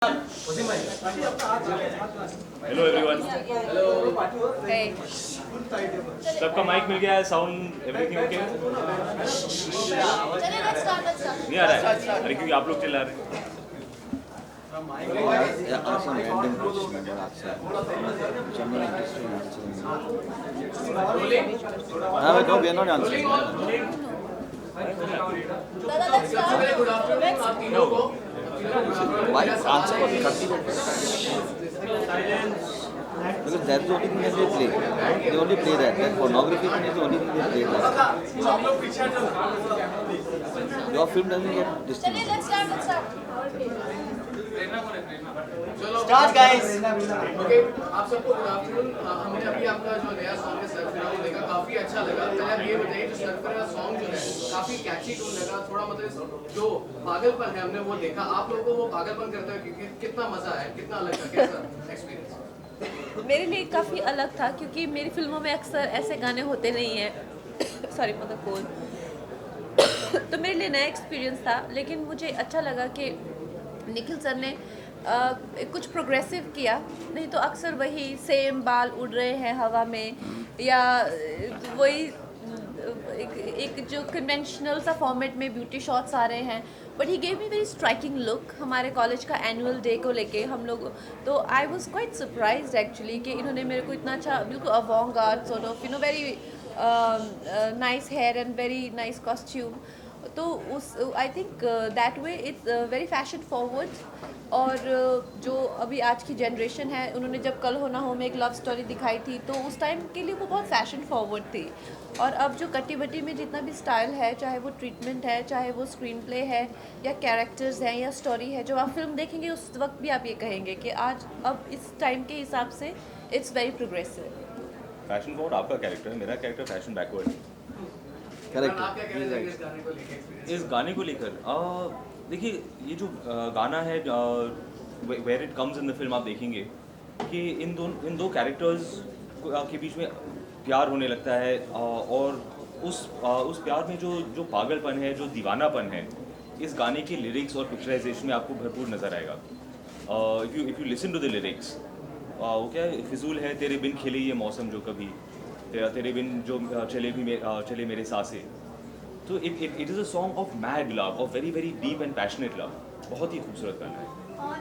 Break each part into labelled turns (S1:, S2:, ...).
S1: Hello everyone.
S2: Hey.
S1: सबका mic मिल गया है, साउंड एवरीथिंग ओके?
S2: चलिए let's start.
S1: नहीं आ रहा है? अरे क्योंकि आप लोग चिल्ला रहे हैं।
S3: Ask some random question about outside. Which I'm not interested in answering. No, we are not answering.
S2: Dada, let's start.
S1: No.
S3: Why answer for 30 minutes? Because that's the only thing that they play. They only play that. That pornography thing is the only thing they play. That. Your film doesn't get
S2: चलिए
S3: distinguished.
S2: let's start.
S4: Start guys. Okay, आप सबको good afternoon. हमने अभी आपका जो नया song है सरफिरा वो देखा, काफी अच्छा लगा। पहले आप ये बताइए, जो सरफिरा सॉन्ग जो है काफी कैची टून लगा, थोड़ा मतलब जो पागलपन है हमने वो देखा। आप लोगों को वो पागलपन करते हुए कितना मजा आया, कितना अलग था, कैसा एक्सपीरियंस?
S2: मेरे लिए काफ़ी अलग था क्योंकि मेरी फिल्मों में अक्सर ऐसे गाने होते नहीं हैं। सॉरी मतलब कोल। तो मेरे लिए नया एक्सपीरियंस था, लेकिन मुझे अच्छा लगा कि निखिल सर ने कुछ प्रोग्रेसिव किया। नहीं तो अक्सर वही सेम बाल उड़ रहे हैं हवा में, या वही एक जो कन्वेंशनल सा फॉर्मेट में ब्यूटी शॉट्स आ रहे हैं। But he gave me very striking look. हमारे कॉलेज का एनुअल डे को लेके हम लोग, तो I was quite surprised actually कि इन्होंने मेरे को इतना अच्छा, बिल्कुल avant-garde sort of very nice hair and very nice costume. तो उस I think that way it's very fashion forward. और जो अभी आज की जनरेशन है, उन्होंने जब कल हो ना हो में एक लव स्टोरी दिखाई थी, तो उस टाइम के लिए वो बहुत फैशन फॉरवर्ड थी। और अब जो कट्टी बट्टी में जितना भी स्टाइल है, चाहे वो ट्रीटमेंट है, चाहे वो स्क्रीन प्ले है, या कैरेक्टर्स हैं, या स्टोरी है, जब आप फिल्म देखेंगे उस वक्त भी आप ये कहेंगे कि आज अब इस टाइम के हिसाब से it's very progressive.
S1: Fashion forward आपका कैरेक्टर है, मेरा कैरेक्टर फैशन बैकवर्ड है।
S3: Correct.
S4: आप क्या कहना चाहेंगे इस गाने को लेके एक्सपीरियंस?
S1: इस गाने को लेकर देखिए, ये जो गाना है where it comes in the film, आप देखेंगे कि इन दो कैरेक्टर्स के बीच में प्यार होने लगता है, और उस प्यार में जो पागलपन है, जो दीवानापन है, इस गाने के लिरिक्स और पिक्चराइजेशन में आपको भरपूर नज़र आएगा। If you listen to the lyrics, वो क्या है, फिजूल है तेरे बिन खिले ये मौसम जो कभी, तेरे बिन जो चले मेरे सांसें। तो it is a song of mad love, of very very deep and passionate love. बहुत ही खूबसूरत गाना है।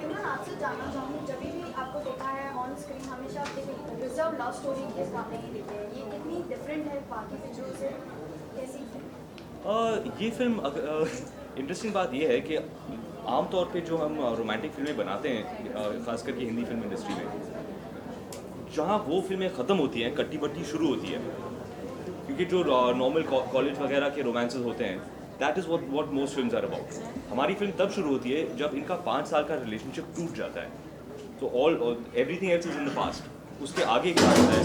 S5: इमरान, आपसे जानना चाहूँगी, जब भी आपको देखा है ऑन स्क्रीन, हमेशा आप एक रिजर्व लव स्टोरी इस गाने की दिखती है। ये कितनी डिफरेंट है बाकी पिक्चरों से, कैसी?
S1: ये फिल्म इंटरेस्टिंग बात ये है कि आमतौर पे जो हम रोमांटिक फिल्में बनाते हैं, खास करके हिंदी फिल्म इंडस्ट्री में, जहाँ वो फिल्में ख़त्म होती हैं, कट्टी बट्टी शुरू होती है। क्योंकि जो नॉर्मल कॉलेज वगैरह के रोमांसेस होते हैं, that is what most films are about. हमारी फिल्म तब शुरू होती है जब इनका 5 साल का रिलेशनशिप टूट जाता है। तो everything else is in the past. उसके आगे क्या होता है?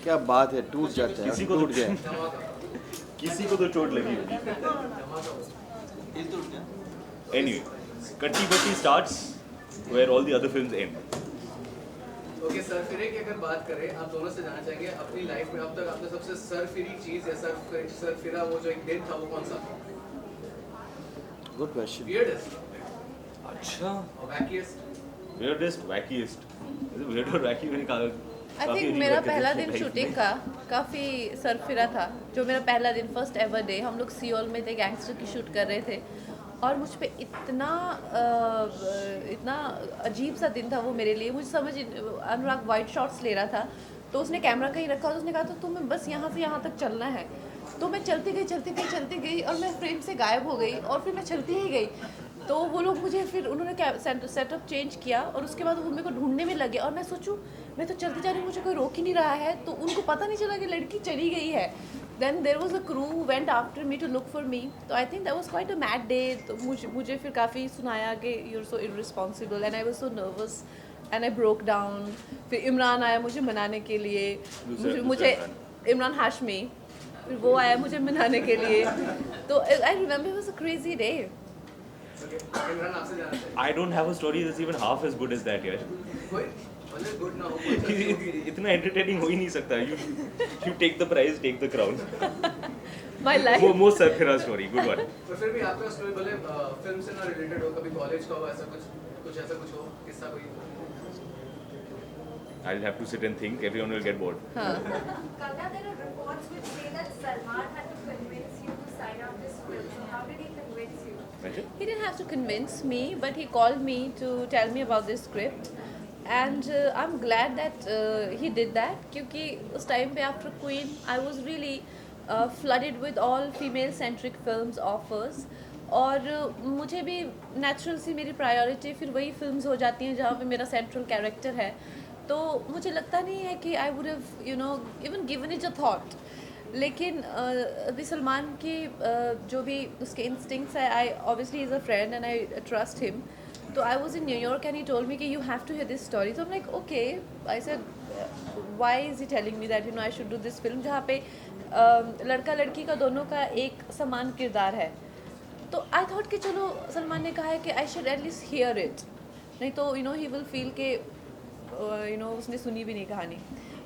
S3: क्या बात है, टूट जाता है,
S1: किसी को
S3: टूट गया।
S1: किसी को तो चोट लगी होगी। Anyway, Katti Batti starts where all the other films end.
S4: Okay, Sarfira की अगर बात करें, आप दोनों से जानना चाहेंगे अपनी लाइफ में अब तक आपने सबसे सरफिरी चीज या सरफिरा वो जो एक दिन था वो कौन सा था?
S3: Good question.
S4: वियर्डेस्ट,
S1: अच्छा,
S4: वैकिएस्ट।
S1: weirdest wackiest, weird और wacky मैंने कहा।
S2: आई थिंक मेरा पहला दिन शूटिंग का काफ़ी सरफिरा था। जो मेरा पहला दिन, फर्स्ट एवर डे, हम लोग सियोल में थे, गैंगस्टर की शूट कर रहे थे, और मुझ पे इतना अजीब सा दिन था वो मेरे लिए। मुझे समझ, अनुराग वाइट शॉट्स ले रहा था, तो उसने कैमरा कहीं रखा, तो उसने कहा तो तुम्हें बस यहाँ से यहाँ तक चलना है। तो मैं चलती गई और मैं फ्रेम से गायब हो गई, और फिर मैं चलती ही गई। तो वो लोग मुझे, फिर उन्होंने सेटअप चेंज किया, और उसके बाद वो मेरे को ढूंढने में लगे, और मैं सोचूं मैं तो चलती जा रही हूँ, मुझे कोई रोक ही नहीं रहा है। तो उनको पता नहीं चला कि लड़की चली गई है। Then there was a crew went after me to look for me. तो I think that was quite a mad day. तो मुझे फिर काफ़ी सुनाया कि you are so irresponsible, and I was so nervous and I broke down. फिर इमरान आया मुझे मनाने के लिए, मुझे इमरान हाशमी, फिर वो आया मुझे मनाने के लिए। तो I remember it was a crazy day.
S4: Imran, आपसे जानना चाहेंगे
S1: I don't have a story that's even half as good as that यार।
S4: कोई मतलब गुड ना हो,
S1: इतना एंटरटेनिंग हो ही नहीं सकता। You take the prize, take the crown.
S2: my life.
S1: वो मोस्ट सरफिरा स्टोरी, गुड वन.
S4: पर फिर भी आपका स्टोरी भले फिल्म से ना रिलेटेड हो, कभी कॉलेज का हो, ऐसा कुछ ऐसा कुछ हो किस्सा कोई?
S1: I'll have to sit and think. Everyone will get bored.
S2: हाँ.
S5: Kavya, there are reports which say that Salman had to convince you to sign up this film. So how did he convince you?
S2: He didn't have to convince me, but he called me to tell me about this script. And I'm glad that he did that, क्योंकि उस time पे after Queen, I was really flooded with all female-centric films offers. और मुझे भी natural सी मेरी priority फिर वही films हो जाती हैं जहाँ पे मेरा सेंट्रल कैरेक्टर है. तो मुझे लगता नहीं है कि I would have you know even given it a thought. लेकिन अभी सलमान की जो भी उसके इंस्टिंक्ट्स है, I obviously is a friend and I trust him. तो I was in New York and he told me कि you have to hear this story. तो I am like okay. I said why is he telling me that you know I should do this film, जहाँ पे लड़का लड़की का दोनों का एक समान किरदार है. तो आई थॉट कि चलो सलमान ने कहा है कि I should at least here it, नहीं तो you know he will feel के यू नो उसने सुनी भी नहीं कहानी.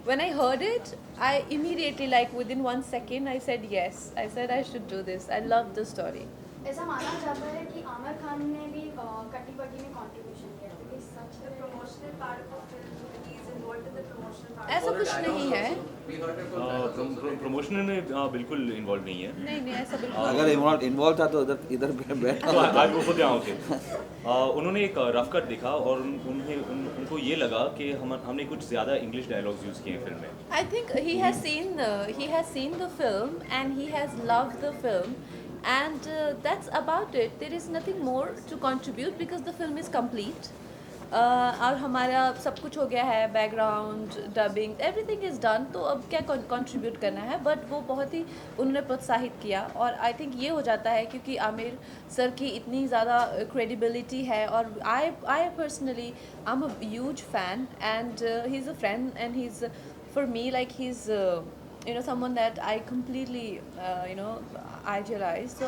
S2: When I heard it, I immediately, like within 1 second, I said yes. I said I should do this. I love the story.
S5: ऐसा माना जाता है कि आमिर खान ने भी कट्टी बट्टी में कंट्रीब्यूशन किया, क्योंकि सच में promotional part of film he is involved in the promotional part.
S2: ऐसा कुछ नहीं है.
S1: प्रमोशन में बिल्कुल इन्वॉल्व नहीं है.
S2: नहीं नहीं ऐसा बिल्कुल.
S3: अगर इन्वॉल्व था तो इधर बैठा
S1: तो आज वो खुद यहाँ होते. उन्होंने एक रफ कट देखा और उनको ये लगा कि हमने कुछ ज़्यादा इंग्लिश डायलॉग्स यूज़ किए हैं फिल्म में.
S2: I think he has seen the film and he has loved the film, and that's about it. There is nothing more to contribute because the film is complete. और हमारा सब कुछ हो गया है, background, dubbing, everything is done. तो अब क्या कंट्रीब्यूट करना है. बट वो बहुत ही उन्होंने प्रोत्साहित किया और आई थिंक ये हो जाता है क्योंकि आमिर सर की इतनी ज़्यादा क्रेडिबिलिटी है. और I personally I am a huge fan and he is a friend and he is for me like he is you know someone that I completely you know idealize. So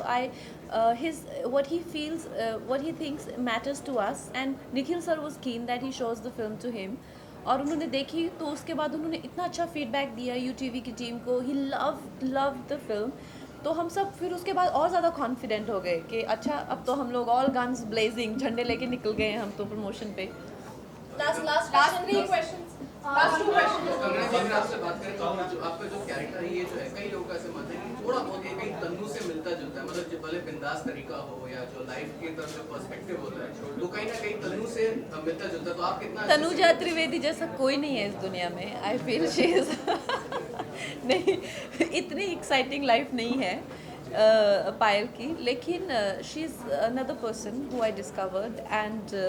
S2: what he feels, what he thinks matters to us, and Nikhil sir was keen that he shows the film to him. और उन्होंने देखी तो उसके बाद उन्होंने इतना अच्छा feedback दिया UTV की टीम को. ही loved the film. तो हम सब फिर उसके बाद और ज़्यादा कॉन्फिडेंट हो गए कि अच्छा अब तो हम लोग ऑल गन्स ब्लेजिंग झंडे लेके निकल गए हैं हम तो प्रमोशन पे.
S6: Last 3 questions. Last 2 questions.
S4: Kangana जी, अगर आपसे बात करें तो आपका जो कैरेक्टर है, ये जो है, कई लोगों का ऐसे मत है कि थोड़ा बहुत ये कहीं तन्नू से मिलता जुलता है. मतलब जो भले बिंदास तरीका हो या जो लाइफ की तरफ से पर्सपेक्टिव होता है, तो कहीं ना कहीं तन्नू से मिलता जुलता है. तो आप कितना
S2: तनुजा त्रिवेदी जैसा कोई नहीं है इस दुनिया में. आई फील शी इज नहीं, इतनी एक्साइटिंग लाइफ नहीं है पायल की, लेकिन she is another person who I discovered and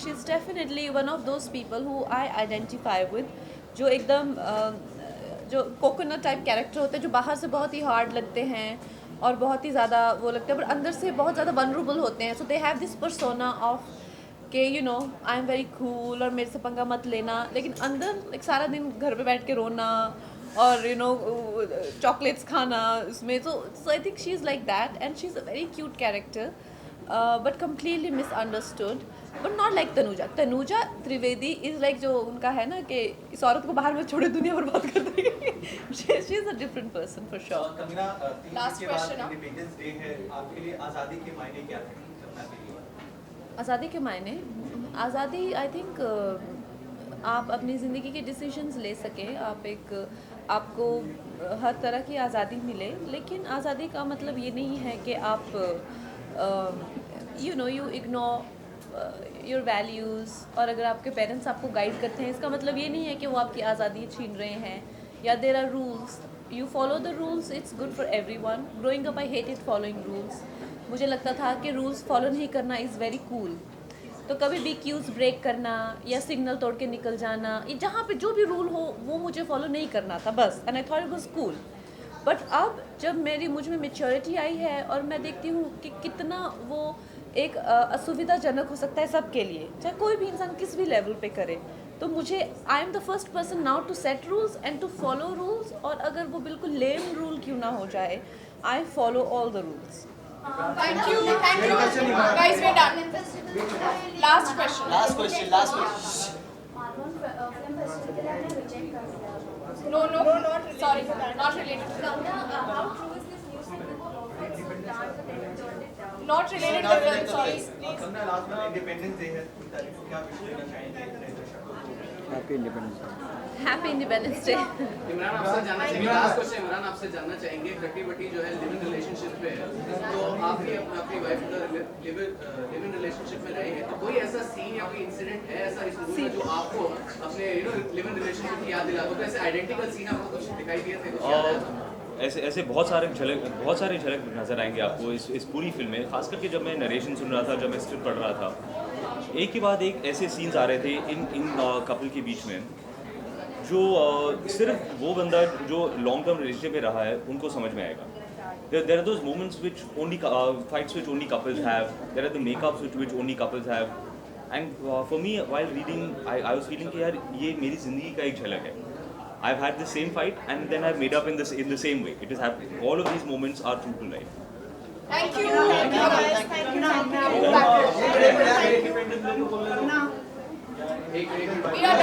S2: she is definitely one of those people who I identify with, जो एकदम जो कोकोनट टाइप कैरेक्टर होते हैं, जो बाहर से बहुत ही हार्ड लगते हैं और बहुत ही ज़्यादा वो लगते हैं, पर अंदर से बहुत ज़्यादा वनरेबल होते हैं. So they have this persona of कि you know I am very cool और मेरे से पंगा मत लेना, लेकिन अंदर एक सारा दिन घर पे बैठ के रोना और यू नो चॉकलेट्स खाना उसमें. So I think she is like that and she is a very cute character but completely misunderstood, but not like Tanuja. Tanuja Trivedi is like जो उनका है ना कि इस औरत को बाहर में छोड़े दुनिया बर्बाद कर देगी. She is a different person for sure.
S6: Kangana, Last question.
S7: Independence day है, आपके लिए आज़ादी के मायने क्या थे करना के लिए?
S2: आज़ादी के मायने, आज़ादी आई थिंक आप अपनी ज़िंदगी के डिसीजंस ले सकें, आपको हर तरह की आज़ादी मिले, लेकिन आज़ादी का मतलब ये नहीं है कि आप you know you ignore your values. और अगर आपके पेरेंट्स आपको गाइड करते हैं, इसका मतलब ये नहीं है कि वो आपकी आज़ादी छीन रहे हैं. या there are rules, you follow the rules, it's good for everyone. Growing up I hated following rules. मुझे लगता था कि रूल्स फॉलो नहीं करना इज़ वेरी कूल. तो कभी भी क्यूज़ ब्रेक करना या सिग्नल तोड़ के निकल जाना, ये जहाँ पे जो भी रूल हो वो मुझे फॉलो नहीं करना था बस. And I thought it was cool. But अब जब मुझ में मैच्योरिटी आई है और मैं देखती हूँ कि कितना वो एक असुविधाजनक हो सकता है सबके लिए, चाहे कोई भी इंसान किस भी लेवल पे करे, तो मुझे I am the first person now to set rules and to follow rules. और अगर वो बिल्कुल लेम रूल क्यों ना हो जाए, I follow all the rules.
S6: Thank you. Guys, we're done. Last question.
S5: Malvan film festival के लिए आपने रिजेक्ट कर दिया.
S6: No, not sorry for that. Not related.
S5: Kavya, how true is dance but then you turned it down.
S6: Not related to the sorry.
S7: अपना last में independence day है उन तारीख को क्या विश करना चाहेंगे दर्शकों को?
S3: Happy independence day.
S2: Happy independence day.
S4: Imran आपसे जानना चाहेंगे, लास्ट क्वेश्चन इमरान आपसे जानना चाहेंगे, खट्टी बट्टी जो है लिव इन रिलेशनशिप पे है, तो आप भी अपनी वाइफ का लिव इन रिलेशनशिप में रहे हैं, तो कोई ऐसा सीन या कोई इंसिडेंट है ऐसा इस मूवी में जो आपको अपने लिव इन रिलेशनशिप की याद दिला दो? तो ऐसे आइडेंटिकल सीन आपको कुछ दिखाई दिए थे, कुछ याद है?
S1: ऐसे बहुत सारे झलक नज़र आएंगे आपको इस पूरी फिल्म में, खास करके जब मैं नरेशन सुन रहा था, जब मैं स्क्रिप्ट पढ़ रहा था, एक के बाद एक ऐसे सीन्स आ रहे थे इन कपल के बीच में जो सिर्फ वो बंदा जो लॉन्ग टर्म रिलेशनशिप में रहा है उनको समझ में आएगा. There are those moments which only fights which only couples have. There are the makeups which only couples have. And for me, while reading, I was feeling कि यार ये मेरी ज़िंदगी का एक झलक है. I've had the same fight and then I've made up in the same way. It is happening. All of these moments are true to life.
S6: Thank you guys. Thank you.
S4: एक
S6: We are